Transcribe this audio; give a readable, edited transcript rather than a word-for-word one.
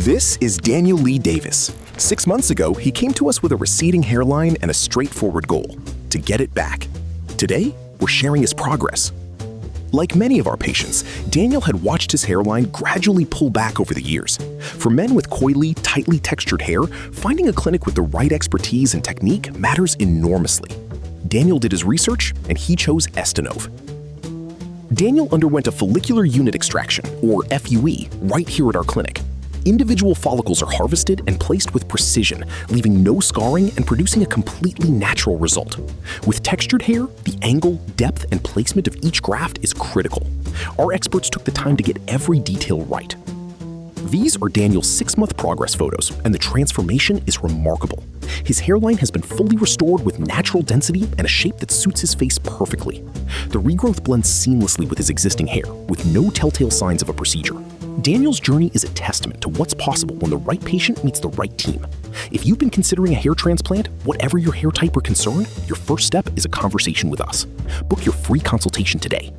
This is Daniel Lee Davis. 6 months ago, he came to us with a receding hairline and a straightforward goal: to get it back. Today, we're sharing his progress. Like many of our patients, Daniel had watched his hairline gradually pull back over the years. For men with coily, tightly textured hair, finding a clinic with the right expertise and technique matters enormously. Daniel did his research, and he chose Estenove. Daniel underwent a follicular unit extraction, or FUE, right here at our clinic. Individual follicles are harvested and placed with precision, leaving no scarring and producing a completely natural result. With textured hair, the angle, depth, and placement of each graft is critical. Our experts took the time to get every detail right. These are Daniel's 6-month progress photos, and the transformation is remarkable. His hairline has been fully restored with natural density and a shape that suits his face perfectly. The regrowth blends seamlessly with his existing hair, with no telltale signs of a procedure. Daniel's journey is a testament to what's possible when the right patient meets the right team. If you've been considering a hair transplant, whatever your hair type or concern, your first step is a conversation with us. Book your free consultation today.